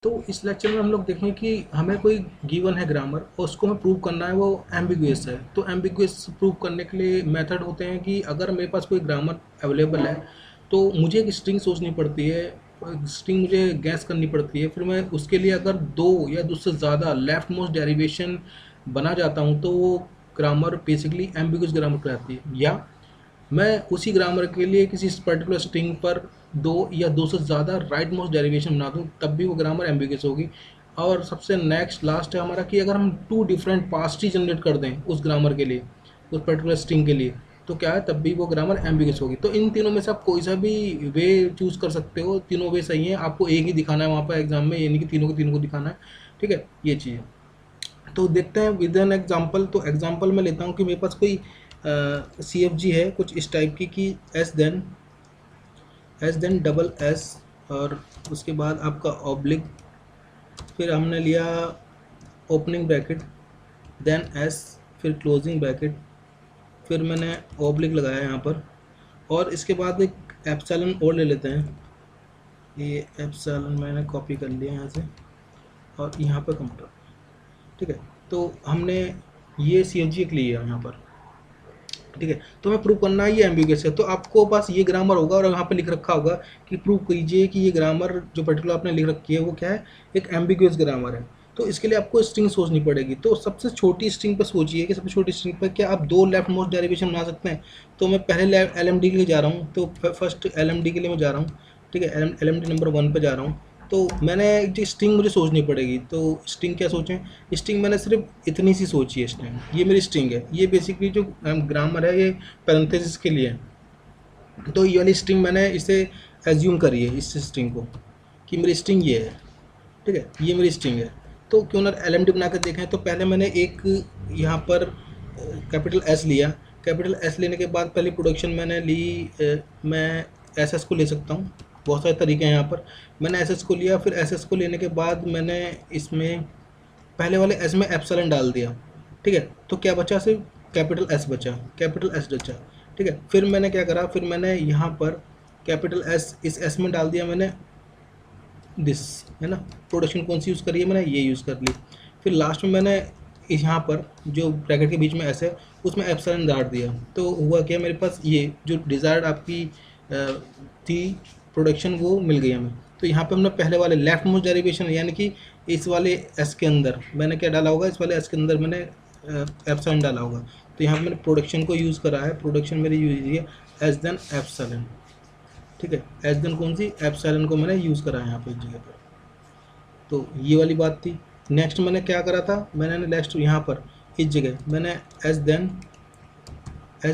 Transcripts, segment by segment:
तो इस लेक्चर में हम लोग देखें कि हमें कोई गिवन है ग्रामर और उसको हमें प्रूव करना है, वो एम्बिगुअस है। तो एम्बिगुअस प्रूव करने के लिए मेथड होते हैं कि अगर मेरे पास कोई ग्रामर अवेलेबल है तो मुझे एक स्ट्रिंग सोचनी पड़ती है, स्ट्रिंग मुझे गैस करनी पड़ती है। फिर मैं उसके लिए अगर दो या दो से ज़्यादा लेफ्ट मोस्ट डेरिवेशन बना जाता हूँ तो वो ग्रामर बेसिकली एम्बिगुअस ग्रामर कहलाती है। या मैं उसी ग्रामर के लिए किसी पर्टिकुलर स्ट्रिंग पर दो या दो से ज़्यादा राइट मोस्ट डेरिवेशन बना दूँ तब भी वो ग्रामर एम्बिगुअस होगी। और सबसे नेक्स्ट लास्ट है हमारा कि अगर हम टू डिफरेंट पास्ट ही जनरेट कर दें उस ग्रामर के लिए, उस पर्टिकुलर स्ट्रिंग के लिए, तो क्या है तब भी वो ग्रामर एम्बिगुअस होगी। तो इन तीनों में से आप कोई सा भी वे चूज़ कर सकते हो, तीनों वे सही हैं। आपको एक ही दिखाना है वहाँ पर एग्जाम में, ये नहीं कि तीनों के तीनों को दिखाना है। ठीक है, ये चीज़ है। तो देखते हैं विद एन एग्जांपल। तो एग्जांपल मैं लेता हूँ कि मेरे पास कोई सी एफ जी है कुछ इस टाइप की कि एस देन डबल एस, और उसके बाद आपका ऑब्लिक, फिर हमने लिया ओपनिंग ब्रैकेट, देन एस, फिर क्लोजिंग ब्रैकेट, फिर मैंने ऑब्लिक लगाया यहाँ पर, और इसके बाद एक एप्सिलॉन और ले लेते हैं। ये एप्सिलॉन मैंने कॉपी कर लिया यहाँ से और यहाँ पर कंप्यूटर। ठीक है, तो हमने ये सी एफ जी एक लिया यहाँ पर। ठीक है, तो हमें प्रूव करना है ये एम्बिगुअस है। तो आपको पास ये ग्रामर होगा और यहाँ पे लिख रखा होगा कि प्रूव कीजिए कि ये ग्रामर जो पर्टिकुलर आपने लिख रखी है वो क्या है, एक एम्बिगुअस ग्रामर है। तो इसके लिए आपको स्ट्रिंग सोचनी पड़ेगी। तो सबसे छोटी स्ट्रिंग पर सोचिए कि सबसे छोटी स्ट्रिंग पर क्या आप दो लेफ्ट मोस्ट डेरिवेशन बना सकते हैं। तो मैं पहले एल एम डी के लिए जा रहा हूँ, तो फर्स्ट एल एम डी के लिए मैं जा रहा हूँ। ठीक है, एल एम डी नंबर 1 पे जा रहा हूँ। तो मैंने जो स्ट्रिंग मुझे सोचनी पड़ेगी, तो स्ट्रिंग क्या सोचें, स्ट्रिंग मैंने सिर्फ इतनी सी सोची है। स्ट्रिंग ये मेरी स्ट्रिंग है, ये बेसिकली जो ग्रामर है ये पैरेंथेसिस के लिए है। तो ये वाली स्ट्रिंग मैंने इसे एज्यूम करी है, इस स्ट्रिंग को, कि मेरी स्ट्रिंग ये है। ठीक है, ये मेरी स्ट्रिंग है। तो क्यों ना एल एम डी बना कर देखें। तो पहले मैंने एक यहाँ पर कैपिटल एस लिया। कैपिटल एस लेने के बाद पहली प्रोडक्शन मैंने ली, मैं एस एस को ले सकता हूँ, बहुत सारे तरीके हैं यहाँ पर। मैंने एस एस को लिया, फिर एस एस को लेने के बाद मैंने इसमें पहले वाले एस में एप्सिलॉन डाल दिया। ठीक है, तो क्या बचा, सिर्फ कैपिटल एस बचा, कैपिटल एस बचा। ठीक है, फिर मैंने क्या करा, फिर मैंने यहाँ पर कैपिटल एस इस एस में डाल दिया मैंने, दिस है ना। प्रोडक्शन कौन सी यूज़ करी है, मैंने ये यूज़ कर ली। फिर लास्ट में मैंने यहाँ पर जो ब्रैकेट के बीच में एस है उसमें एप्सिलॉन डाल दिया। तो हुआ क्या, मेरे पास ये जो डिज़ायर्ड आपकी थी प्रोडक्शन वो मिल गई हमें। तो यहाँ पे हमने पहले वाले लेफ्ट मोस्ट डेरिवेशन यानी कि इस वाले एस के अंदर मैंने क्या डाला होगा, इस वाले एस के अंदर मैंने एप्सिलॉन डाला होगा। तो यहाँ पे मैंने प्रोडक्शन को यूज़ करा है, प्रोडक्शन मेरी यूज है एस देन एप्सिलॉन। ठीक है, एस देन कौन सी, एप्सिलॉन को मैंने यूज़ करा है यहाँ पे इस जगह पर। तो ये वाली बात थी। नेक्स्ट मैंने क्या करा था, मैंने नेक्स्ट यहाँ पर इस जगह मैंने एस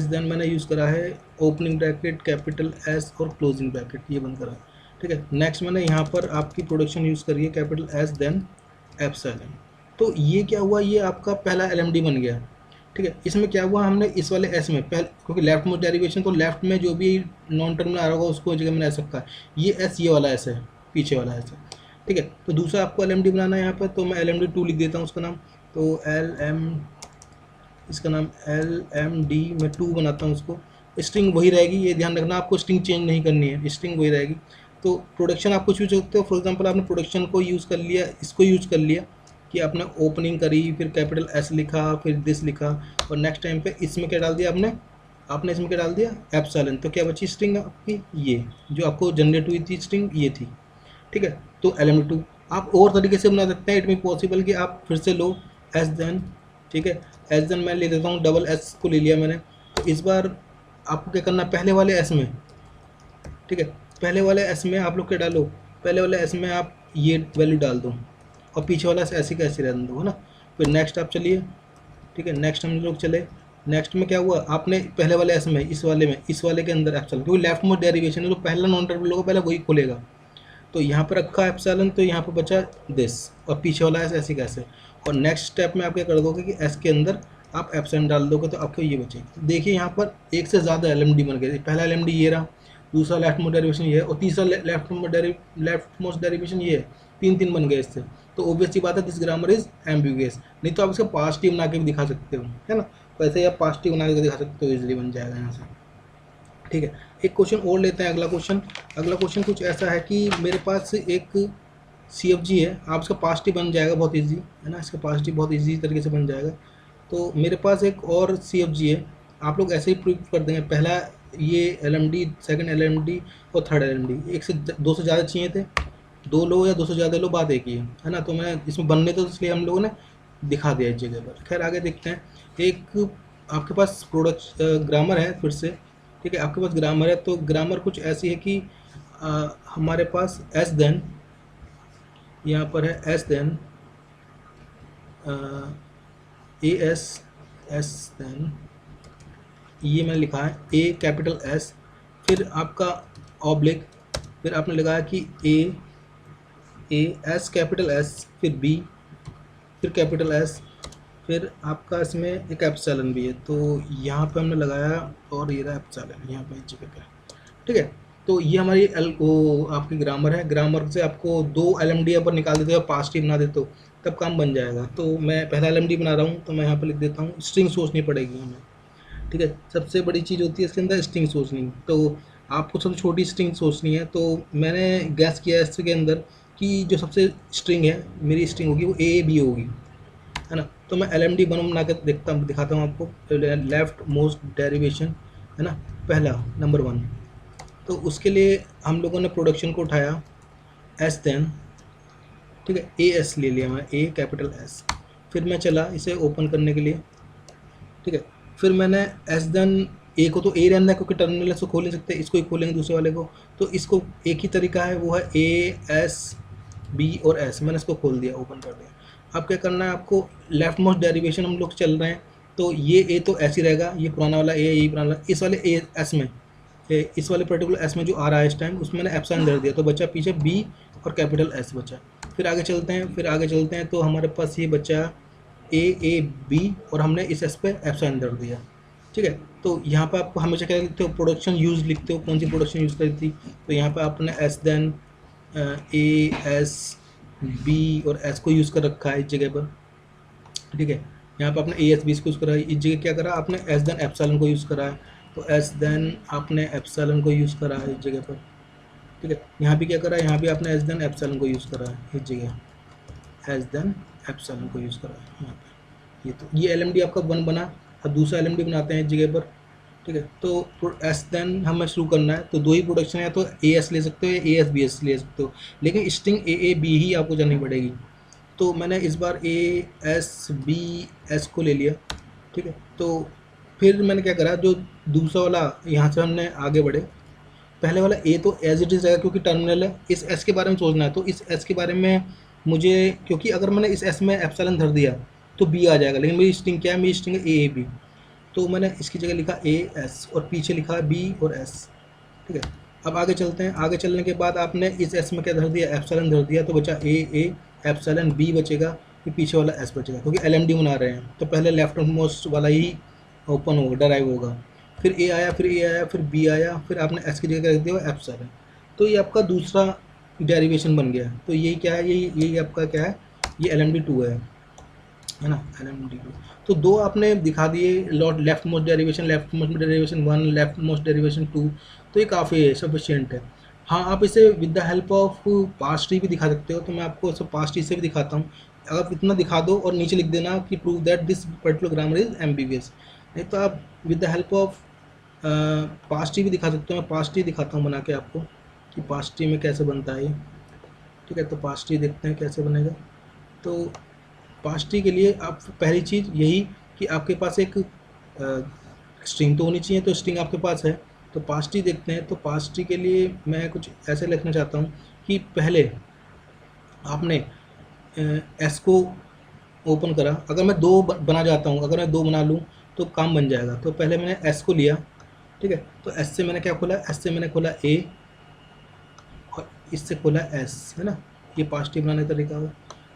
देन मैंने यूज़ करा है ओपनिंग ब्रैकेट कैपिटल एस और क्लोजिंग ब्रैकेट, ये बंद करा। ठीक है, नेक्स्ट मैंने यहाँ पर आपकी प्रोडक्शन यूज़ करी है कैपिटल एस देन एप्सिलॉन। तो ये क्या हुआ, ये आपका पहला एल एम डी बन गया। ठीक है, इसमें क्या हुआ, हमने इस वाले एस में पहले, क्योंकि लेफ्ट मोस्ट डेरिवेशन तो लेफ्ट में जो भी नॉन टर्मिनल आ रहा होगा उसको जगह मैंने ऐसा रखा है। ये एस ये वाला एस है, पीछे वाला एस है। ठीक है, तो दूसरा आपको एल एम डी बनाना है यहाँ पर, तो मैं एल एम डी 2 लिख देता हूँ उसका नाम। तो इसका नाम एल एम डी मैं 2 बनाता हूँ उसको। स्ट्रिंग वही रहेगी, ये ध्यान रखना, आपको स्ट्रिंग चेंज नहीं करनी है, स्ट्रिंग वही रहेगी। तो प्रोडक्शन आप कुछ भी सकते हो। फॉर एग्जांपल आपने प्रोडक्शन को यूज़ कर लिया, इसको यूज़ कर लिया कि आपने ओपनिंग करी, फिर कैपिटल एस लिखा, फिर दिस लिखा, और नेक्स्ट टाइम पे इसमें क्या डाल दिया आपने इसमें क्या डाल दिया, एप्सिलॉन। तो क्या बची स्ट्रिंग आपकी, ये जो आपको जनरेट हुई थी स्ट्रिंग ये थी। ठीक है, तो एल एम डी 2 आप और तरीके से बना सकते हैं। इट मीन पॉसिबल कि आप फिर से लो एस देन। ठीक है, एस देन मैं ले देता हूँ, डबल एस को ले लिया मैंने। तो इस बार आपको क्या करना, पहले वाले एस में, ठीक है, पहले वाले एस में आप लोग क्या डालो, पहले वाले एस में आप ये वैल्यू डाल दो और पीछे वाला ऐसे का ऐसे रहने दो, है ना। फिर नेक्स्ट आप चलिए। ठीक है, नेक्स्ट हम लोग चले। नेक्स्ट में क्या हुआ, आपने पहले वाले एस में इस वाले के अंदर एप्सिलॉन, क्योंकि लेफ्ट मोस्ट डेरिवेशन है तो पहला नॉन टर्मिनल होगा, पहले वही खुलेगा। तो यहाँ पर रखा एप्सिलॉन, तो यहाँ पर बचा दिस, और पीछे वाला एस ऐसे कैसे। और नेक्स्ट स्टेप में आप क्या कर दोगे कि एस के अंदर आप एप्सिलॉन डाल दोगे, तो आपको ये बचेगी। देखिए यहाँ पर एक से ज़्यादा एल एम डी बन गए। पहला एल एम डी ये रहा, दूसरा लेफ्ट मोस्ट डेरिवेशन ये है, और तीसरा लेफ्ट मोस्ट डेरिवेशन ये है। 3 बन गए इससे। तो ऑब्वियस सी बात है दिस ग्रामर इज एम्बिगुअस। नहीं तो आप इसका पास्ट ही बना के भी दिखा सकते हो, है ना। वैसे ही आप पास्ट ही बना के दिखा सकते हो, इजीली बन जाएगा यहाँ से। ठीक है, एक क्वेश्चन और लेते हैं। अगला क्वेश्चन कुछ ऐसा है कि मेरे पास एक CFG है, आप इसका पास्ट ही बन जाएगा बहुत इजी है ना, इसका पास्ट ही बहुत इजी तरीके से बन जाएगा। तो मेरे पास एक और CFG है, आप लोग ऐसे ही प्रूव कर देंगे, पहला ये LMD, सेकंड LMD और थर्ड LMD, एक से दो से ज़्यादा चाहिए थे, दो लो या दो से ज़्यादा लो, बात एक ही है ना। तो मैं इसमें बनने तो इसलिए हम लोगों ने दिखा दिया इस जगह पर। खैर आगे देखते हैं। एक आपके पास प्रोडक्ट ग्रामर है फिर से, ठीक है, आपके पास ग्रामर है, तो ग्रामर कुछ ऐसी है कि हमारे पास एस देन, यहाँ पर है एस देन एस देन, ये मैंने लिखा है ए कैपिटल एस, फिर आपका ऑब्लिक, फिर आपने लिखा है कि ए एस कैपिटल एस, फिर बी, फिर कैपिटल एस, फिर आपका इसमें एक एप्सिलॉन भी है, तो यहाँ पे हमने लगाया और ये रहा एप्सिलॉन यहाँ पे इस जगह पे, ठीक है। तो ये हमारी वो आपकी ग्रामर है। ग्रामर से आपको दो LMD पर निकाल देते हो, पास्ट ही बना देते हो, तब काम बन जाएगा। तो मैं पहला LMD बना रहा हूँ, तो मैं यहाँ पे लिख देता हूँ, स्ट्रिंग सोचनी पड़ेगी हमें, ठीक है। सबसे बड़ी चीज़ होती है इसके अंदर स्ट्रिंग सोचनी, तो आपको सबसे छोटी स्ट्रिंग सोचनी है। तो मैंने गैस किया इसके अंदर कि जो सबसे स्ट्रिंग है मेरी स्ट्रिंग होगी वो A B होगी, है ना। तो मैं LMD बना कर दिखाता हूँ आपको। लेफ्ट मोस्ट डेरिवेशन है ना, पहला नंबर 1, तो उसके लिए हम लोगों ने प्रोडक्शन को उठाया एस देन, ठीक है, AS ले लिया मैं, A कैपिटल S, फिर मैं चला इसे ओपन करने के लिए, ठीक है। फिर मैंने एस देन ए को तो ए रहना है क्योंकि टर्मिनल इसको खोल नहीं सकते, इसको ही खोलेंगे दूसरे वाले को, तो इसको एक ही तरीका है, वो है ASB और S, मैंने इसको खोल दिया, ओपन कर दिया। अब क्या करना है आपको, लेफ्ट मोस्ट डेरिवेशन हम लोग चल रहे हैं, तो ये ए तो ऐसे ही रहेगा, ये पुराना वाला ए, ये पुराना वाला, इस वाले ए एस में, इस वाले पर्टिकुलर एस में जो आ रहा है इस टाइम, उसमें मैंने एप्सिलॉन धर दिया, तो बचा पीछे बी और कैपिटल एस बचा। फिर आगे चलते हैं, तो हमारे पास ये बचा AAB और हमने इस एस पे एप्सिलॉन धर दिया, ठीक है। तो यहाँ पे आपको हमेशा क्या लिखते हो, प्रोडक्शन यूज़ लिखते हो, कौन सी प्रोडक्शन यूज़ करी थी, तो यहाँ पे आपने एस देन ASB और S को यूज़ कर रखा है इस जगह पर, ठीक है। यहाँ पे आपने ASB को यूज़ करा है, इस जगह क्या करा आपने एस देन एप्सिलॉन को यूज़ करा है, तो एस देन आपने एप्सिलॉन को यूज़ करा है इस जगह पर, ठीक है। यहाँ भी क्या करा है, यहाँ भी आपने एस देन एप्सिलॉन को यूज़ करा है इस जगह, एस देन एप्सिलॉन को यूज़ करा है यहाँ पे। ये तो ये LMD आपका 1 बना। अब दूसरा LMD बनाते हैं इस जगह पर, ठीक है। तो एस देन हमें शुरू करना है, तो दो ही प्रोडक्शन है, तो AS ले सकते हो या ASBS ले सकते हो, लेकिन स्ट्रिंग AAB ही आपको जानी पड़ेगी। तो मैंने इस बार ASBS को ले लिया, ठीक है। तो फिर मैंने क्या करा, जो दूसरा वाला यहाँ से हमने आगे बढ़े, पहले वाला A तो एज इट इज़ रहेगा क्योंकि टर्मिनल है, इस S के बारे में सोचना है, तो इस S के बारे में मुझे, क्योंकि अगर मैंने इस S में एप्सिलॉन धर दिया तो B आ जाएगा, लेकिन मेरी स्ट्रिंग क्या है, मेरी स्ट्रिंग है AAB, तो मैंने इसकी जगह लिखा AS और पीछे लिखा B और S, ठीक है। अब आगे चलते हैं, आगे चलने के बाद आपने इस S में क्या धर दिया, एप्सिलॉन धर दिया, तो बचा A एप्सिलॉन B बचेगा, फिर पीछे वाला S बचेगा, क्योंकि LMD बना रहे हैं तो पहले लेफ्ट मोस्ट वाला ही ओपन होगा, डराइव होगा, फिर A आया, फिर A आया, फिर B आया, फिर आपने S की जगह रख दिया एप्सिलॉन, तो ये आपका दूसरा डेरिवेशन बन गया। तो यही क्या है, यही आपका क्या है, ये LMD 2 है ना, LMD 2। तो दो आपने दिखा दिए, left most derivation 1, left most derivation 2, तो ये काफ़ी है, सफिशिएंट है। हाँ, आप इसे विद द हेल्प ऑफ पास्ट ट्री भी दिखा सकते हो, तो मैं आपको सब पास्ट ट्री से भी दिखाता हूँ। आप इतना दिखा दो और नीचे लिख देना कि prove that this particular grammar is ambiguous, नहीं तो आप विद द हेल्प ऑफ पास्ट ट्री भी दिखा सकते हो। मैं पास्ट ट्री दिखाता हूँ बना के आपको कि पास्ट ट्री में कैसे बनता है ये, ठीक है। तो पास्ट ट्री देखते हैं कैसे बनेगा। तो पास्ट ट्री के लिए आप पहली चीज़ यही कि आपके पास एक स्ट्रिंग तो होनी चाहिए, तो स्ट्रिंग आपके पास है, तो पास्ट ट्री देखते हैं। तो पास्ट ट्री के लिए मैं कुछ ऐसे लिखना चाहता हूँ कि पहले आपने एस को ओपन करा, अगर मैं दो बना जाता हूँ, अगर मैं दो बना लूँ तो काम बन जाएगा। तो पहले मैंने एस को लिया, ठीक है, तो एस से मैंने क्या खोला, एस से मैंने खोला A और इससे खोला S, है ना, ये पास्ट ट्री बनाने का तरीका है।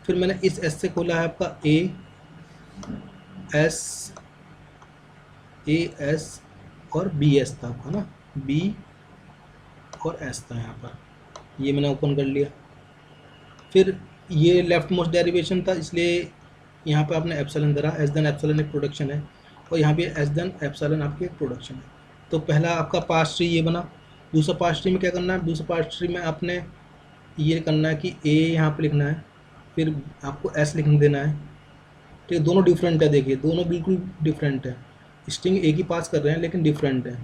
फिर मैंने इस S से खोला है आपका AS और BS था आपका ना, B और S था यहाँ पर, ये मैंने ओपन कर लिया। फिर ये लेफ्ट मोस्ट डेरिवेशन था, इसलिए यहाँ पे आपने एप्सिलॉन धरा, एस देन एप्सिलॉन एक प्रोडक्शन है, और यहाँ पे एस देन एप्सिलॉन आपकी एक प्रोडक्शन है। तो पहला आपका पास्ट ट्री ये बना। दूसरा पास्ट ट्री में क्या करना है, दूसरा पास्ट ट्री में आपने ये करना है कि ए यहाँ पे लिखना है, फिर आपको एस लिख देना है। ठीक है, दोनों डिफरेंट है, देखिए दोनों बिल्कुल डिफरेंट है, स्ट्रिंग एक ही पास कर रहे हैं लेकिन डिफरेंट है,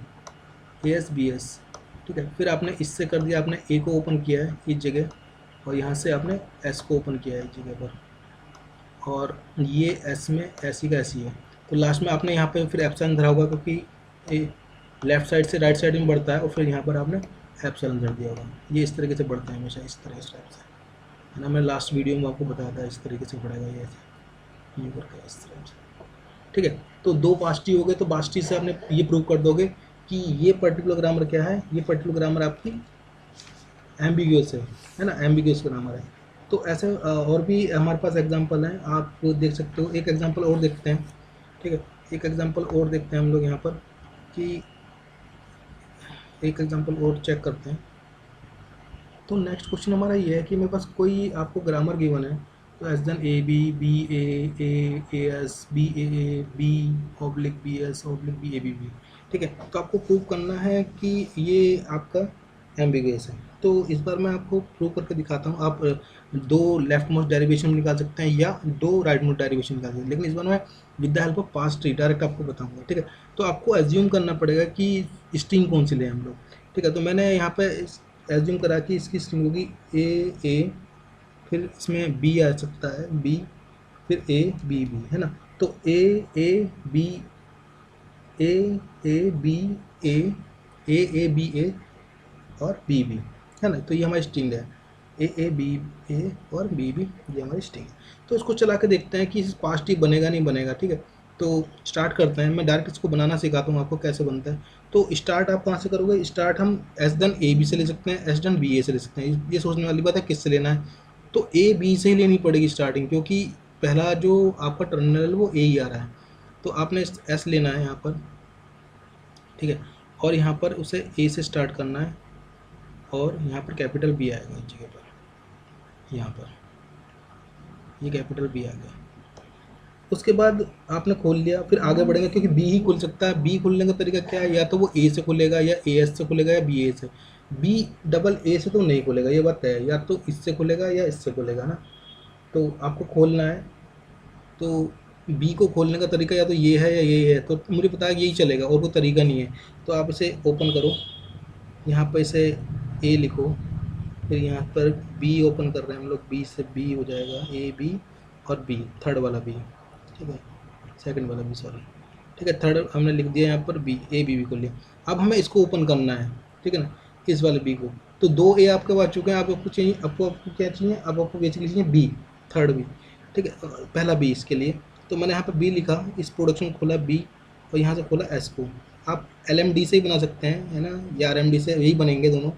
ए एस बी एस। ठीक है, फिर आपने इससे कर दिया, आपने ए को ओपन किया है इस जगह, और यहाँ से आपने एस को ओपन किया है इस जगह पर, और ये एस में ऐसी का ऐसी है। तो लास्ट में आपने यहाँ पे फिर एप्सिलॉन धरा होगा, क्योंकि लेफ्ट साइड से राइट साइड में बढ़ता है, और फिर यहाँ पर आपने एप्सिलॉन धर दिया होगा। ये इस तरीके से बढ़ता है हमेशा, इस तरह इस टाइप से, है ना। मैं लास्ट वीडियो में आपको बताया था इस तरीके से बढ़ेगा ये, ऐसे ये करके इस तरह से। ठीक है, तो दो पास्टी हो गए, तो पास्टी से आपने ये प्रूव कर दोगे कि ये पर्टिकुलर ग्रामर क्या है, ये पर्टिकुलर ग्रामर आपकी एम्बिग्यूअस है ना, एम्बिग्यूअस ग्रामर है। तो ऐसे और भी हमारे पास एग्जांपल हैं, आप देख सकते हो। एक एग्जांपल और देखते हैं, ठीक है, एक एग्जांपल और देखते हैं हम लोग यहाँ पर, कि एक एग्जांपल और चेक करते हैं। तो नेक्स्ट क्वेश्चन हमारा ये है कि मेरे पास कोई आपको ग्रामर गिवन है, तो S then A B S B A B oblique B S oblique B A B. ठीक है, तो आपको प्रूव करना है कि ये आपका एम्बिगुअस है। तो इस बार मैं आपको प्रूव करके दिखाता हूँ। आप दो लेफ्ट मोस्ट डेरिवेशन निकाल सकते हैं या दो राइट मोस्ट डेरिवेशन निकाल सकते हैं, लेकिन इस बार मैं विद द हेल्प ऑफ पास्ट ट्री डायरेक्ट आपको बताऊंगा। ठीक है, तो आपको एज्यूम करना पड़ेगा कि स्ट्रिंग कौन सी ले हम लोग। ठीक है, तो मैंने यहाँ पे एज्यूम करा कि इसकी स्ट्रिंग होगी ए, फिर इसमें बी आ सकता है बी, फिर ए बी बी, है ना। तो A B A B A B A और बी बी, है ना। तो ये हमारी स्ट्रिंग है, ए बी ए और बी बी, ये हमारी स्ट्रिंग है। तो इसको चला के देखते हैं कि इस पास्ट ही बनेगा नहीं बनेगा। ठीक है, तो स्टार्ट करते हैं। मैं डायरेक्ट इसको बनाना सिखाता हूँ आपको कैसे बनता है। तो स्टार्ट आप कहाँ से करोगे, स्टार्ट हम एस डन ए बी से ले सकते हैं, एस डन बी ए से ले सकते हैं। ये सोचने वाली बात है किससे लेना है, तो ए बी से ही लेनी पड़ेगी स्टार्टिंग, क्योंकि पहला जो आपका टर्मिनल वो ए ही आ रहा है। तो आपने एस लेना है यहाँ पर, ठीक है, और यहाँ पर उसे ए से स्टार्ट करना है, और यहाँ पर कैपिटल बी आएगा इस जगह पर, यहाँ पर ये कैपिटल बी आ गया। उसके बाद आपने खोल लिया, फिर आगे बढ़ेंगे, क्योंकि बी ही खुल सकता है। बी खुलने का तरीका क्या है, या तो वो ए से खुलेगा, या ए एस से खुलेगा, या बी ए से। बी डबल ए से तो नहीं खुलेगा, ये बात है, या तो इससे खुलेगा या इससे खुलेगा ना। तो आपको खोलना है, तो बी को खोलने का तरीका या तो ये है या ये है, तो मुझे पता है यही चलेगा, और कोई तरीका नहीं है। तो आप इसे ओपन करो, यहाँ पर इसे ए लिखो, फिर यहाँ पर बी ओपन कर रहे हैं हम लोग, बी से बी हो जाएगा ए बी और बी, थर्ड वाला बी, ठीक है, सेकंड वाला बी, सॉरी। ठीक है, थर्ड हमने लिख दिया यहाँ पर बी, ए बी बी को लिया। अब हमें इसको ओपन करना है, ठीक है ना, इस वाले बी को। तो दो ए आपके पास चुके हैं, आपको चाहिए, आपको क्या चाहिए, अब आपको बेसिकली चाहिए बी, थर्ड बी। ठीक है, पहला बी इसके लिए, तो मैंने यहाँ पर बी लिखा, इस प्रोडक्शन खोला बी, और यहाँ से खोला एस को। आप एल एम डी से ही बना सकते हैं, है ना, या आर एम डी से, यही बनेंगे दोनों।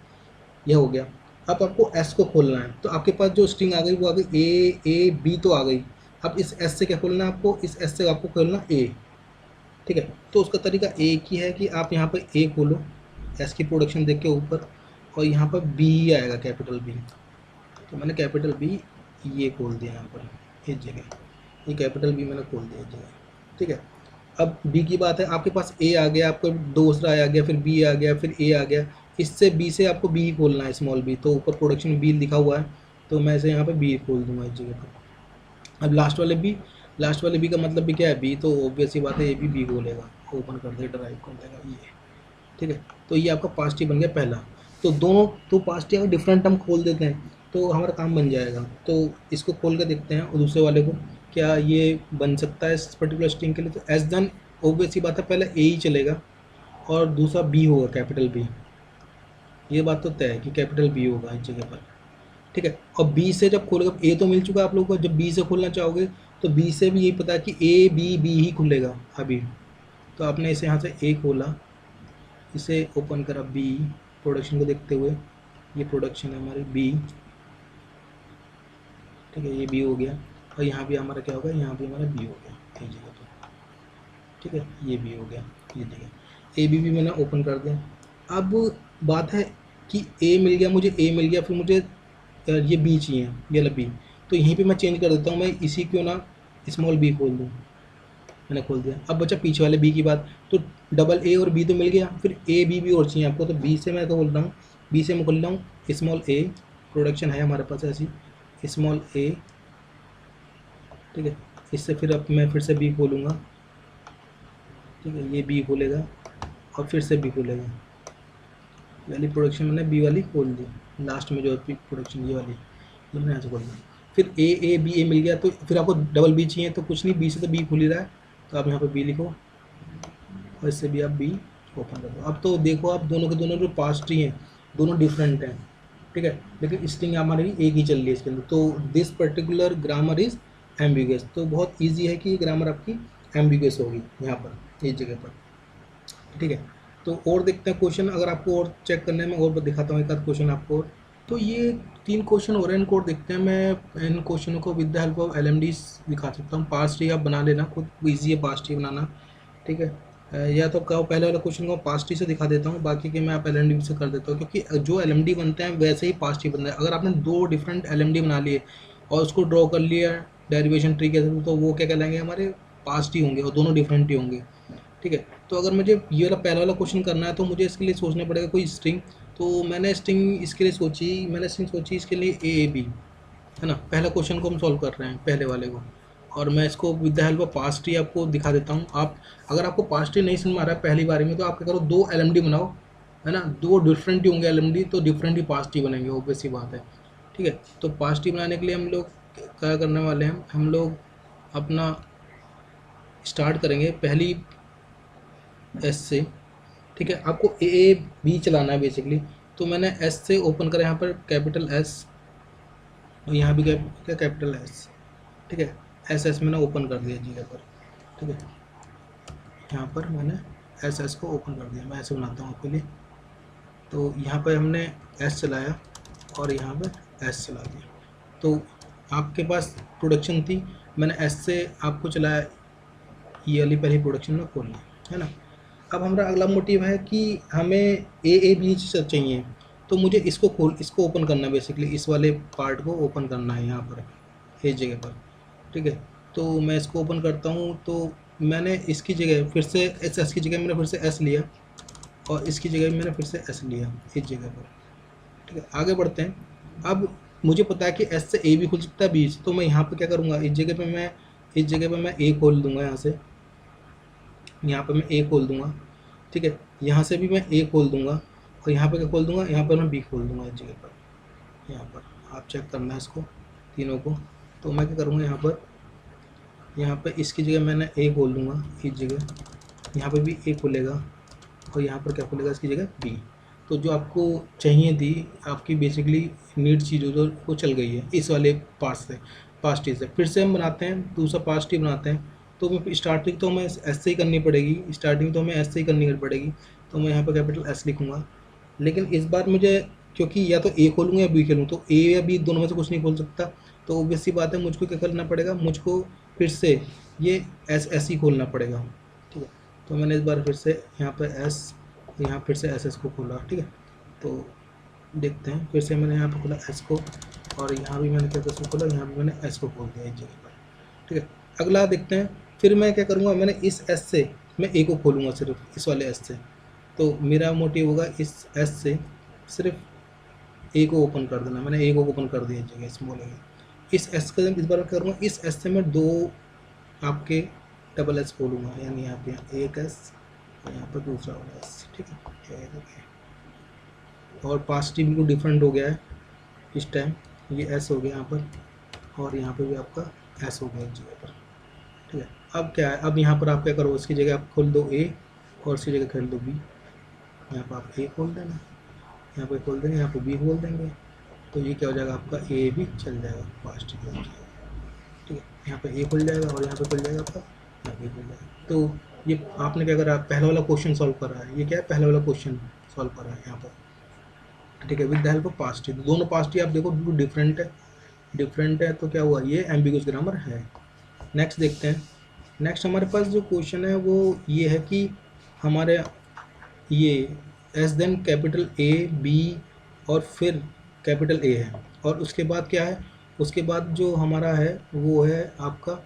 यह हो गया। अब आपको एस को खोलना है, तो आपके पास जो स्ट्रिंग आ गई वो आ गई ए बी, तो आ गई। अब इस एस से क्या खोलना है आपको, इस एस से आपको खोलना ए। ठीक है, तो उसका तरीका एक ही है कि आप यहाँ पर ए खोलो, एस की प्रोडक्शन देख के ऊपर, और यहाँ पर बी ही आएगा, कैपिटल बी। तो मैंने कैपिटल बी ये खोल दिया यहाँ पर इस जगह, ये कैपिटल बी मैंने खोल दिया इस जगह। ठीक है, अब बी की बात है, आपके पास ए आ गया, आपको दूसरा आ गया, फिर बी आ गया, फिर ए आ गया। इससे बी से आपको बी ही खोलना है, स्मॉल बी। तो ऊपर प्रोडक्शन बी लिखा हुआ है, तो मैं इसे यहाँ पे बी खोल दूंगा इस जगह पर। अब लास्ट वाले बी का मतलब भी क्या है, बी, तो ऑब्वियस ही बात है, ए बी खोलेगा, ओपन कर दे, ड्राइव कर देगा ये। ठीक है, तो ये आपका पास्ट ही बन गया पहला। तो दोनों तो पास्ट ही अगर डिफरेंट हम खोल देते हैं तो हमारा काम बन जाएगा। तो इसको खोल कर देखते हैं, और दूसरे वाले को क्या ये बन सकता है इस पर्टिकुलर स्ट्रिंग के लिए। तो एस डन ऑब्वियस ही बात है, पहले ए ही चलेगा, और दूसरा बी होगा, कैपिटल बी। ये बात तो तय है कि कैपिटल बी होगा इस जगह पर। ठीक है, और बी से जब खोलेगा, ए तो मिल चुका है आप लोगों को, जब बी से खोलना चाहोगे तो बी से भी यही पता है कि ए बी बी ही खुलेगा अभी। तो आपने इसे यहाँ से ए खोला, इसे ओपन करा बी, प्रोडक्शन को देखते हुए, ये प्रोडक्शन है हमारी बी। ठीक है, ये बी हो गया, और यहाँ भी हमारा क्या होगा, यहाँ भी हमारा बी हो गया इस जगह पर। ठीक है, ये बी हो गया, ये जगह ए बी भी मैंने ओपन कर दिया। अब बात है कि ए मिल गया मुझे, ए मिल गया, फिर मुझे ये बी चाहिए, ये वाला बी। तो यहीं पे मैं चेंज कर देता हूँ, मैं इसी क्यों ना स्मॉल बी खोल दूँ, मैंने खोल दिया। अब बचा पीछे वाले बी की बात, तो डबल ए और बी तो मिल गया, फिर ए बी भी और चाहिए आपको। तो बी से मैं तो बोल रहा हूँ, बी से मैं खोल रहा हूँ स्मॉल ए, प्रोडक्शन है हमारे पास ऐसी, स्मॉल ए, ठीक है। इससे फिर अब मैं फिर से बी खोलूँगा, ठीक है, ये बी खोलेगा और फिर से बी खोलेगा, वाली प्रोडक्शन मैंने बी वाली खोल दी, लास्ट में जो प्रोडक्शन ये वाली, ये मैंने यहाँ से खोल दी। फिर ए बी ए मिल गया, तो फिर आपको डबल बी चाहिए, तो कुछ नहीं, बी से तो बी खुल ही रहा है, तो आप यहाँ पर बी लिखो और इससे भी आप बी ओपन कर दो। अब तो देखो आप दोनों के दोनों जो पास ट्री हैं दोनों डिफरेंट हैं, ठीक है, लेकिन स्ट्रिंग हमारी एक ही चल रही है इसके अंदर, तो this particular grammar is ambiguous. तो बहुत ईजी है कि ये ग्रामर आपकी एम्बिगुअस होगी यहाँ पर इस जगह पर, ठीक है। तो और देखते हैं क्वेश्चन, अगर आपको और चेक करने में और दिखाता हूँ एक आध क्वेश्चन आपको और। तो ये 3 क्वेश्चन हो रहे हैं, इनको और देखते हैं। मैं इन क्वेश्चनों को with the help of LMD दिखा सकता हूँ। पास ट्री आप बना लेना खुद, ईजी है पास ट्री बनाना, ठीक है। या तो कहो पहले वाला क्वेश्चन को पास ट्री से दिखा देता हूँ, बाकी के मैं आप LMD से कर देता हूँ, क्योंकि जो LMD बनते हैं वैसे ही पास ट्री बनता है। अगर आपने 2 डिफरेंट LMD बना लिए और उसको ड्रॉ कर लिया डेरिवेशन ट्री के थ्रू, तो वो क्या कहलाएंगे, हमारे पास ट्री होंगे और दोनों डिफरेंट ही होंगे, ठीक है। तो अगर मुझे ये वाला पहला वाला क्वेश्चन करना है, तो मुझे इसके लिए सोचना पड़ेगा कोई स्ट्रिंग। तो मैंने स्ट्रिंग इसके लिए सोची इसके लिए ए बी, है ना। पहला क्वेश्चन को हम सॉल्व कर रहे हैं, पहले वाले को, और मैं इसको with the help of pass tree आपको दिखा देता हूँ। आप अगर आपको पास ट्री नहीं समझ में आ रहा है पहली बारी में, तो आप क्या करो, 2 LMD बनाओ, है ना, 2 डिफरेंट ही होंगे LMD, तो डिफरेंट ही पास ट्री बनेंगे, ऑब्वियस सी बात है, ठीक है। तो पास ट्री बनाने के लिए हम लोग क्या करने वाले हैं, हम लोग अपना स्टार्ट करेंगे पहली एस से, ठीक है। आपको ए बी चलाना है बेसिकली, तो मैंने एस से ओपन करा यहाँ पर कैपिटल एस, और यहाँ भी कैपिटल एस, ठीक है। एस मैंने ओपन कर दिया जगह पर, ठीक है। यहाँ पर मैंने एस को ओपन कर दिया, मैं ऐसे बनाता हूँ आपके लिए। तो यहाँ पर हमने एस चलाया और यहाँ पर एस चला दिया, तो आपके पास प्रोडक्शन थी, मैंने एस से आपको चलाया, ये वाली पहली प्रोडक्शन में खोल ली, है ना। अब हमारा अगला मोटिव है कि हमें ए बी चाहिए, तो मुझे इसको ओपन करना है, बेसिकली इस वाले पार्ट को ओपन करना है यहाँ पर इस जगह पर, ठीक है। तो मैं इसको ओपन करता हूँ, तो मैंने इसकी जगह फिर से एस की जगह मैंने फिर से एस लिया, और इसकी जगह मैंने फिर से एस लिया इस जगह पर, ठीक है। आगे बढ़ते हैं। अब मुझे पता है कि एस से ए भी खुल सकता है, बी से, तो मैं यहाँ पर क्या करूँगा, इस जगह पर मैं ए खोल दूँगा, यहाँ से यहाँ पर मैं ए खोल दूँगा, ठीक है। यहाँ से भी मैं ए खोल दूँगा, और यहाँ पे क्या खोल दूँगा, यहाँ पर मैं बी खोल दूँगा इस जगह पर। यहाँ पर आप चेक करना है इसको तीनों को। तो मैं क्या करूँगा, यहाँ पे इसकी जगह मैंने ए खोल दूँगा इस जगह, यहाँ पे भी ए खुलेगा, और यहाँ पर क्या खुलेगा इसकी जगह बी। तो जो आपको चाहिए थी आपकी बेसिकली नीड चीज़ जो वो चल गई है इस वाले पास टी से। फिर से हम बनाते हैं, दूसरा पास टी बनाते हैं। तो मैं स्टार्टिंग तो हमें एस से ही करनी पड़ेगी, तो मैं यहाँ पर कैपिटल एस लिखूँगा। लेकिन इस बार मुझे, क्योंकि या तो ए खोलूँगा या बी खोलूँ, तो ए या बी दोनों में से कुछ नहीं खोल सकता, तो ऑब्वियस सी बात है मुझको क्या करना पड़ेगा, मुझको फिर से ये एस ही खोलना पड़ेगा, ठीक है। तो मैंने इस बार फिर से यहाँ पर एस, यहाँ फिर से एस को खोला, ठीक है। तो देखते हैं, फिर से मैंने यहाँ पर खोला एस को, और यहाँ भी मैंने क्या एस को खोला, यहाँ भी मैंने एस को खोल दिया इस जगह पर, ठीक है। अगला देखते हैं, फिर मैं क्या करूँगा, मैंने इस एस से मैं ए को खोलूँगा, सिर्फ इस वाले एस से। तो मेरा मोटिव होगा इस एस से सिर्फ ए को ओपन कर देना, मैंने ए को ओपन कर दिया इस जगह स्मॉल ए। इस एस का इस बार क्या करूँगा, इस एस से मैं 2 आपके डबल एस खोलूँगा, यानी यहाँ पे एक एस और यहाँ पर दूसरा वाला एस, ठीक है। और पास टी बिल्कुल डिफरेंट हो गया है इस टाइम, ये एस हो गया यहाँ पर, और यहाँ पे भी आपका एस हो गया इस जगह पर, ठीक है। अब क्या है, अब यहाँ पर आप क्या करो, इसकी जगह आप खोल दो ए, और इसकी जगह खोल दो बी। यहाँ पर आप ए खोल देना, यहाँ पे खोल देंगे, यहाँ पे बी खोल देंगे, तो ये क्या हो जाएगा, आपका ए भी चल जाएगा, पास टी हो जाएगा, ठीक है। यहाँ पे ए खुल जाएगा, और यहाँ पे खुल जाएगा आपका, यहाँ पे खुल जाएगा। तो ये आपने क्या करा, पहला वाला क्वेश्चन सॉल्व करा है, ये क्या है, पहला वाला क्वेश्चन सॉल्व करा है यहाँ पर, ठीक है, with the help of pass T. दोनों पास टी आप देखो बिल्कुल डिफरेंट है, तो क्या हुआ, ये एम्बिगुअस ग्रामर है। नेक्स्ट देखते हैं। नेक्स्ट हमारे पास जो क्वेश्चन है वो ये है कि हमारे ये S then capital A B और फिर कैपिटल ए है, और उसके बाद क्या है, उसके बाद जो हमारा है वो है आपका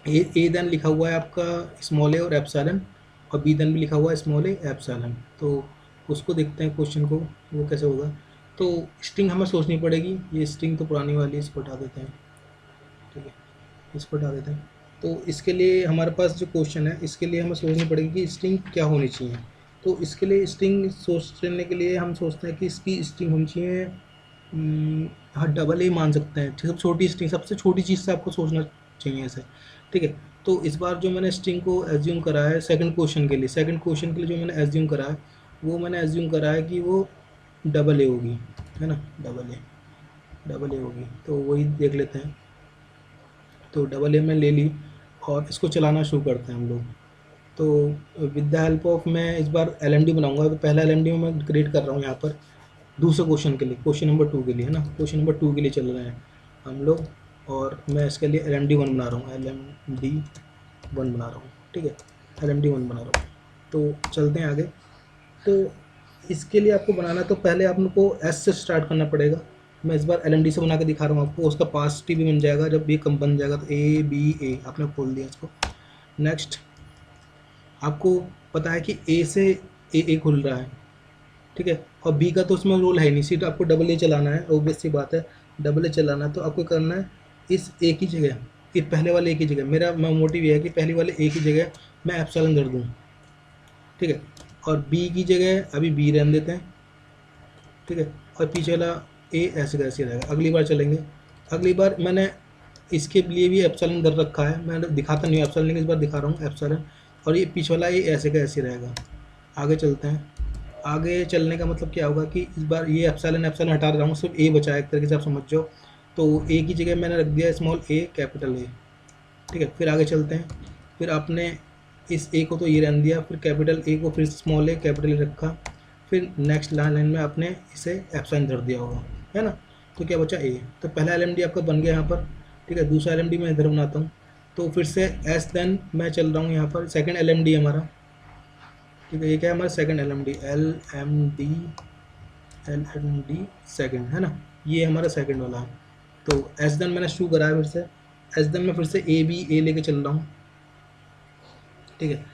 ए देन लिखा हुआ है आपका स्मॉल ए और एप्सिलॉन, और बी देन भी लिखा हुआ है स्मॉल ए एप्सिलॉन। तो उसको देखते हैं क्वेश्चन को, वो कैसे होगा। तो स्ट्रिंग हमें सोचनी पड़ेगी। ये स्ट्रिंग तो पुरानी वाली है, इसको हटा देते हैं, ठीक है, इसको हटा देते हैं। तो इसके लिए हमारे पास जो क्वेश्चन है, इसके लिए हमें सोचनी पड़ेगी कि स्ट्रिंग क्या होनी चाहिए। तो इसके लिए स्ट्रिंग सोचने के लिए हम सोचते हैं कि इसकी स्ट्रिंग होनी चाहिए, हाँ डबल ए मान सकते हैं, सब छोटी स्ट्रिंग, सबसे छोटी चीज़ से आपको सोचना चाहिए ऐसे, ठीक है। तो इस बार जो मैंने स्ट्रिंग को एज्यूम करा है सेकंड क्वेश्चन के लिए, जो मैंने एज्यूम करा है, वो मैंने एज्यूम करा है कि वो डबल ए होगी, है ना, डबल ए होगी। तो वही देख लेते हैं। तो डबल ए में ले ली और इसको चलाना शुरू करते हैं हम लोग। तो विद द हेल्प ऑफ, मैं इस बार एल एम डी बनाऊँगा। तो पहला एल एम डी मैं क्रिएट कर रहा हूँ यहाँ पर दूसरे क्वेश्चन के लिए, क्वेश्चन नंबर 2 के लिए, है ना, क्वेश्चन नंबर 2 के लिए चल रहे हैं हम लोग। और मैं इसके लिए एल एम डी 1 बना रहा हूँ, एल एम डी 1 बना रहा हूँ, ठीक है, एल एम डी 1 बना रहा हूँ। तो चलते हैं आगे। तो इसके लिए आपको बनाना, तो पहले आपको एस से स्टार्ट करना पड़ेगा। मैं इस बार एल एम डी से बना के दिखा रहा हूँ आपको। उसका पास टी भी बन जाएगा, जब ये कम बन जाएगा तो ए बी ए आपने खोल दिया इसको। नेक्स्ट आपको पता है कि ए से ए खुल रहा है, ठीक है, और बी का तो उसमें रोल है नहीं, सीट आपको डबल ए चलाना है, ऑब्वियस सी बात है, डबल ए चलाना है। तो आपको करना है इस ए की जगह, ये पहले वाले ए की जगह, मेरा मोटिव ये है कि पहले वाले ए की जगह मैं एप्सिलॉन कर दूँ, ठीक है, और बी की जगह अभी बी रहने देते हैं, ठीक है, और पीछे वाला ए ऐसे कैसे रहेगा। अगली बार चलेंगे, अगली बार मैंने इसके लिए भी एप्सिलॉन कर रखा है, मैं दिखाता नहीं हूँ एप्सिलॉन, लेकिन इस बार दिखा रहा हूँ एप्सिलॉन, और ये पीछे वाला ए ऐसे का ऐसे रहेगा। आगे चलते हैं। आगे चलने का मतलब क्या होगा कि इस बार ये एप्सिलॉन हटा रहा हूँ, सिर्फ ए बचा है, एक तरीके से आप समझ जाओ। तो ए की जगह मैंने रख दिया स्मॉल ए कैपिटल ए, ठीक है। फिर आगे चलते हैं। फिर आपने इस ए को तो ये रहने दिया, फिर कैपिटल ए को फिर स्मॉल ए कैपिटल ए रखा, फिर नेक्स्ट लाइन में आपने इसे एप्सिलॉन धर दिया होगा, है ना। तो क्या बचा ए। तो पहला एल एम डी आपका बन गया यहाँ पर, ठीक है। दूसरा एल एम डी मैं इधर बनाता हूँ। तो फिर से एस देन मैं चल रहा हूँ यहाँ पर, सेकेंड एल एम डी हमारा, ठीक है। ये क्या है हमारा second L M D second, है ना, ये हमारा सेकंड वाला है। तो एस देन मैंने शुरू कराया, फिर से एस देन में फिर से ए बी ए लेके चल रहा हूँ, ठीक है।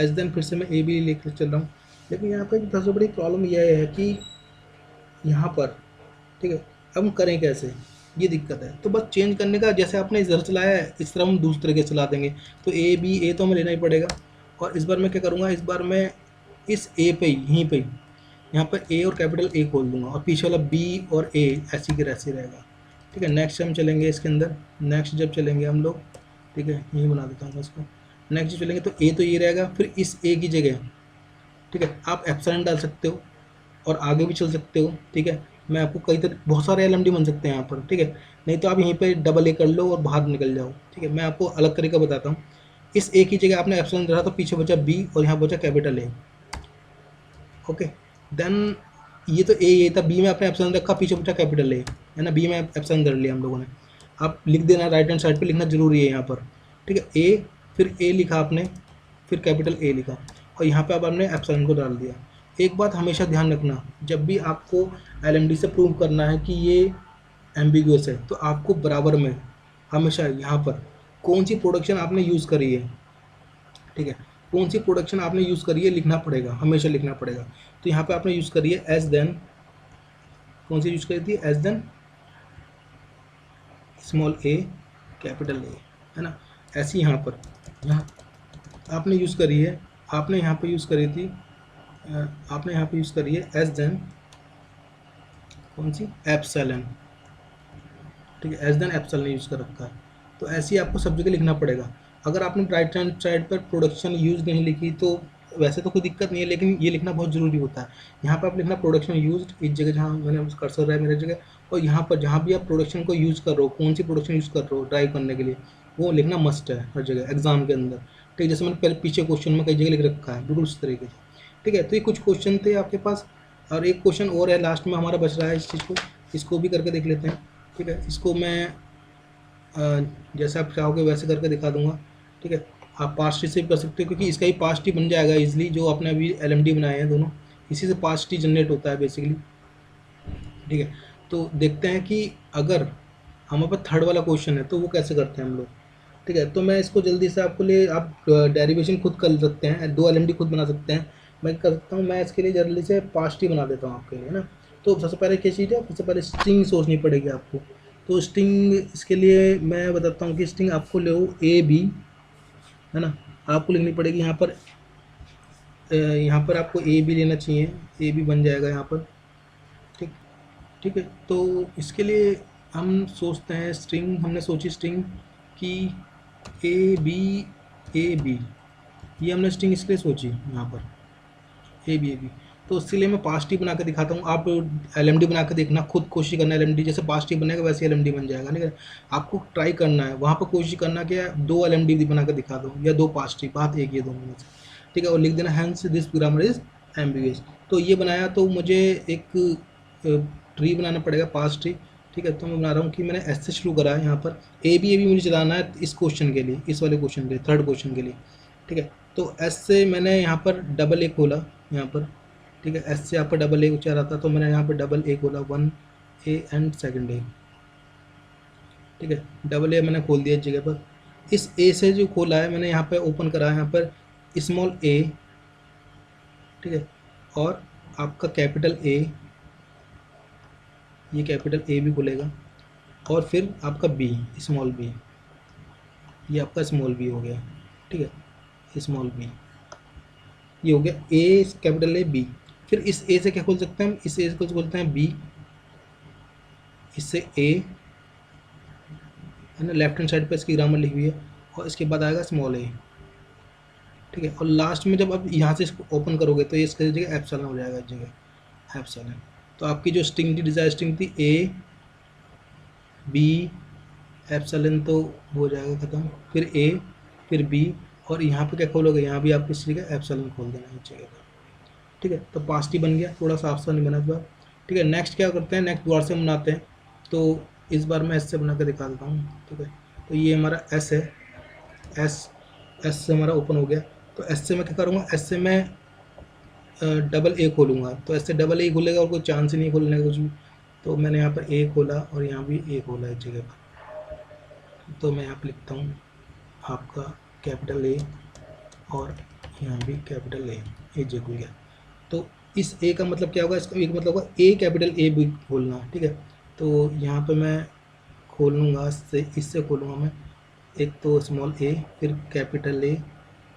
एस देन फिर से मैं ए बी लेके चल रहा हूँ। लेकिन यहाँ पर सबसे बड़ी प्रॉब्लम यह है कि यहाँ पर, ठीक है, अब हम करें कैसे, ये दिक्कत है। तो बस चेंज करने का, जैसे आपने इधर चलाया है इस तरह हम दूसरे तरीके से चला देंगे। तो ए बी ए तो हमें लेना ही पड़ेगा। और इस बार मैं क्या करूँगा, इस बार मैं इस ए पे यहीं पे यहाँ पर ए और कैपिटल ए खोल दूंगा, और पीछे वाला बी और ए ऐसी के ऐसे रहेगा, ठीक है। नेक्स्ट हम चलेंगे इसके अंदर, नेक्स्ट जब चलेंगे हम लोग, ठीक है, यहीं बना देता हूँ इसको। नेक्स्ट जब चलेंगे तो ए तो ये रहेगा, फिर इस ए की जगह, ठीक है, आप एप्सिलॉन डाल सकते हो और आगे भी चल सकते हो, ठीक है। मैं आपको कई तरह बहुत सारे एल एम डी बन सकते हैं यहाँ पर, ठीक है। नहीं तो आप यहीं पे डबल ए कर लो और बाहर निकल जाओ, ठीक है। मैं आपको अलग तरीका बताता हूँ। इस ए की जगह आपने एप्सिलॉन डाला तो पीछे बचा बी और यहाँ बचा कैपिटल ए, ओके। देन ये तो ए था, बी में आपने एप्सिलॉन रखा, पीछे बचा कैपिटल ए, है ना, बी में एप्सिलॉन धर लिया हम लोगों ने। आप लिख देना, राइट हैंड साइड पे लिखना जरूरी है यहाँ पर, ठीक है। ए, फिर ए लिखा आपने, फिर कैपिटल ए लिखा, और यहाँ पे अब आपने एप्सिलॉन को डाल दिया। एक बात हमेशा ध्यान रखना, जब भी आपको एलएमडी से प्रूव करना है कि ये एम्बिगुअस है, तो आपको बराबर में हमेशा यहाँ पर कौन सी प्रोडक्शन आपने यूज़ करी है, ठीक है, कौन सी प्रोडक्शन आपने यूज़ करी है लिखना पड़ेगा, हमेशा लिखना पड़ेगा। तो यहाँ पे आपने यूज़ करी है एस देन, कौन सी यूज़ करी थी, S then small A capital A, है ना। ऐसी यहाँ पर यहाँ आपने यूज़ करी है, आपने यहाँ पे यूज़ करी थी, आपने यहाँ पे यूज़ करी है एस देन कौन सी, एप्सिलॉन, ठीक है, एस देन एप्सिलॉन यूज़ कर रखा है। तो ऐसे ही आपको सब जगह लिखना पड़ेगा। अगर आपने राइट हैंड साइड पर प्रोडक्शन यूज़ नहीं लिखी तो वैसे तो कोई दिक्कत नहीं है, लेकिन ये लिखना बहुत ज़रूरी होता है। यहाँ पर आप लिखना प्रोडक्शन यूज्ड, इस जगह जहाँ मैंने कर्सर रहा है मेरी जगह, और यहाँ पर जहाँ भी आप प्रोडक्शन को यूज़ कर रहे हो, कौन सी प्रोडक्शन यूज़ कर रहे हो ड्राइव करने के लिए, वो लिखना मस्ट है हर जगह एग्जाम के अंदर, ठीक है। जैसे मैंने पहले पीछे क्वेश्चन में कई जगह लिख रखा है, बिल्कुल उस तरीके से, ठीक है। तो ये कुछ क्वेश्चन थे आपके पास, और एक क्वेश्चन और है लास्ट में हमारा बच रहा है इस चीज़ को, इसको भी करके देख लेते हैं, ठीक है। इसको मैं जैसे आप चाहोगे वैसे करके दिखा दूंगा, ठीक है। आप पास्ट से भी कर सकते हो, क्योंकि इसका ही पास्ट ही बन जाएगा इजीली, जो आपने अभी एलएमडी बनाए हैं दोनों, इसी से पास्ट ही जनरेट होता है बेसिकली, ठीक है। तो देखते हैं कि अगर हमारे पास थर्ड वाला क्वेश्चन है तो वो कैसे करते हैं हम लोग, ठीक है। तो मैं इसको जल्दी से आपको लिए, आप डेरिवेशन खुद कर सकते हैं, दो एलएमडी खुद बना सकते हैं। मैं कर सकता हूँ, मैं इसके लिए जल्दी से पास्ट ही बना देता हूँ आपके लिए, है ना। तो सबसे पहले क्या चीज़ है, सबसे पहले स्ट्रिंग सोचनी पड़ेगी आपको। तो स्ट्रिंग, इसके लिए मैं बताता हूँ कि स्ट्रिंग आपको लो ए बी, है ना, आपको लिखनी पड़ेगी यहाँ पर। यहाँ पर आपको ए बी लेना चाहिए, ए बी बन जाएगा यहाँ पर। ठीक, ठीक है। तो इसके लिए हम सोचते हैं स्ट्रिंग, हमने सोची स्ट्रिंग कि ए बी, ये हमने स्ट्रिंग इसलिए सोची यहाँ पर ए बी। तो उसके लिए मैं पास्ट टी बना के दिखाता हूँ। आप एल एम डी बना के देखना, खुद कोशिश करना। एल एम डी जैसे पास्ट टी बनेगा वैसे एल एम डी बन जाएगा, ठीक है। आपको ट्राई करना है, वहाँ पर कोशिश करना कि 2 एल एम डी बना के दिखा दो या 2 पास्ट टी, बात एक ही है दोनों में से, ठीक है। और लिख देना hence this grammar is ambiguous. तो ये बनाया, तो मुझे एक ट्री बनाना पड़ेगा, पास्ट ट्री, ठीक है। तो मैं बना रहा हूँ कि मैंने एस से शुरू करा है यहाँ पर। ए बी मुझे चलाना है इस क्वेश्चन के लिए, इस वाले क्वेश्चन के लिए, थर्ड क्वेश्चन के लिए, ठीक है। तो एस से मैंने यहाँ पर डबल ए खोला यहाँ पर, ठीक है। एस से यहाँ पर डबल ए उच्चार आता, तो मैंने यहाँ पर डबल ए खोला, 1 ए एंड सेकंड ए, ठीक है। डबल ए मैंने खोल दिया इस जगह पर। इस ए से जो खोला है मैंने यहाँ पर ओपन करा है यहाँ पर स्मॉल ए, ठीक है। और आपका कैपिटल ए, ये कैपिटल ए भी खुलेगा। और फिर आपका बी, स्मॉल बी, ये आपका स्मॉल बी हो गया, ठीक है। स्मॉल बी, ये हो गया ए कैपिटल ए बी। फिर इस ए से क्या खोल सकते हैं हम, इस ए को खोलते हैं बी, इससे ए, है ना, लेफ्ट हैंड साइड पे इसकी ग्रामर लिखी हुई है। और इसके बाद आएगा स्मॉल ए, ठीक है। और लास्ट में जब आप यहाँ से इसको ओपन करोगे तो ये इसकी जगह एप्सिलॉन हो जाएगा, इस जगह एप्सिलॉन। तो आपकी जो स्ट्रिंग थी, डिजायर स्ट्रिंग थी ए बी एप्सिलॉन, तो हो जाएगा ख़त्म। फिर ए, फिर बी, और यहाँ पे क्या खोलोगे, यहाँ भी आप किसी जगह एप्सिलॉन खोल देना इस जगह पर, ठीक है। तो पास्ट ही बन गया, थोड़ा सा आसान नहीं बना इस बार, ठीक है। नेक्स्ट क्या करते हैं, नेक्स्ट दोबारा से बनाते हैं। तो इस बार मैं एस से बना कर दिखा देता हूँ, ठीक है। तो ये हमारा एस है, एस से हमारा ओपन हो गया। तो एस से मैं क्या करूँगा, एस से मैं डबल ए खोलूँगा। तो एस से डबल ए खुलेगा और कोई चांस ही नहीं खोलने का कुछ भी। तो मैंने यहाँ पर ए खोला और यहाँ भी ए खोला इस जगह पर। तो मैं यहाँ पर लिखता हूँ आपका कैपिटल ए और यहाँ भी कैपिटल ए जगह खुल गया। तो इस ए का मतलब क्या होगा, इसका एक मतलब होगा ए कैपिटल ए भी खोलना, ठीक है। तो यहाँ पे मैं खोल लूँगा, इससे खोलूँगा मैं, एक तो स्मॉल ए, फिर कैपिटल ए,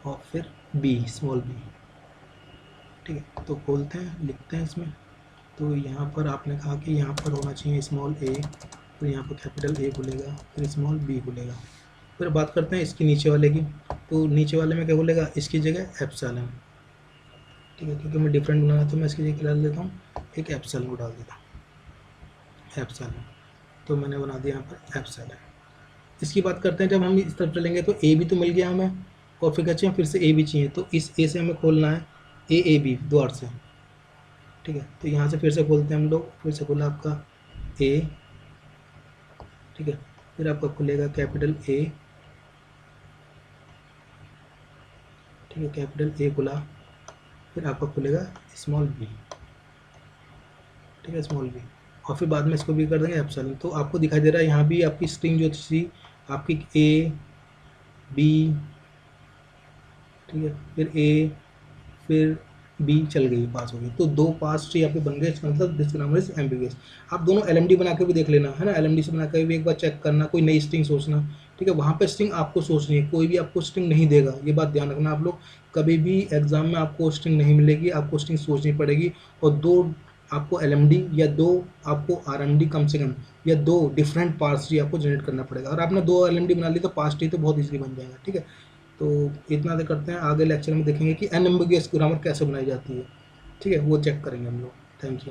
और फिर बी, स्मॉल बी, ठीक है। तो खोलते हैं, लिखते हैं इसमें। तो यहाँ पर आपने कहा कि यहाँ पर होना चाहिए स्मॉल ए, फिर यहाँ पर कैपिटल ए खुलेगा, फिर स्मॉल बी खुलेगा। फिर बात करते हैं इसकी नीचे वाले की। तो नीचे वाले में क्या खुलेगा, इसकी जगह एप्सिलॉन, ठीक है। क्योंकि मैं डिफरेंट बनाना, तो मैं इसकी जगह डाल देता हूँ एक एप्सिलॉन को डाल देता हूँ, एप्सिलॉन। तो मैंने बना दिया यहाँ पर एप्सिलॉन। इसकी बात करते हैं, जब हम इस तरफ चलेंगे तो ए भी तो मिल गया हमें, और फिर क्या चाहिए, फिर से ए भी चाहिए। तो इस ए से हमें खोलना है ए बी द्वार से, ठीक है। तो यहाँ से फिर से खोलते हैं हम लोग, फिर से खोला आपका ए, ठीक है। फिर आपका खुलेगा कैपिटल ए, ठीक है, कैपिटल ए खुला। फिर आपका खुलेगा स्मॉल बी, ठीक है, स्मॉल बी। और फिर बाद में इसको भी कर देंगे एप्सिलॉन। तो आपको दिखाई दे रहा है यहाँ भी आपकी स्ट्रिंग जो थी आपकी ए बी, ठीक है, फिर ए, फिर बी चल गई, पास हो गई। तो 2 पास ट्री आपके बन गए, इसका मतलब दिस ग्रामर इज एम्बिगुअस। आप दोनों एलएमडी बना के भी देख लेना, है ना, एलएमडी से बना के भी एक बार चेक करना, कोई नई स्ट्रिंग सोचना, ठीक है। वहाँ पे स्ट्रिंग आपको सोचनी है, कोई भी आपको स्ट्रिंग नहीं देगा, ये बात ध्यान रखना आप लोग। कभी भी एग्जाम में आपको स्ट्रिंग नहीं मिलेगी, आपको स्ट्रिंग सोचनी पड़ेगी। और 2 आपको एलएमडी या 2 आपको आरएमडी कम से कम, या 2 डिफरेंट पार्स ट्री आपको जनरेट करना पड़ेगा। और आपने 2 एलएमडी बना ली तो पास ट्री तो बहुत ईजिली बन जाएगा, ठीक है। तो इतना तो करते हैं, आगे लेक्चर में देखेंगे कि अनएम्बिगुअस ग्रामर कैसे बनाई जाती है, ठीक है, वो चेक करेंगे हम लोग। Thank you.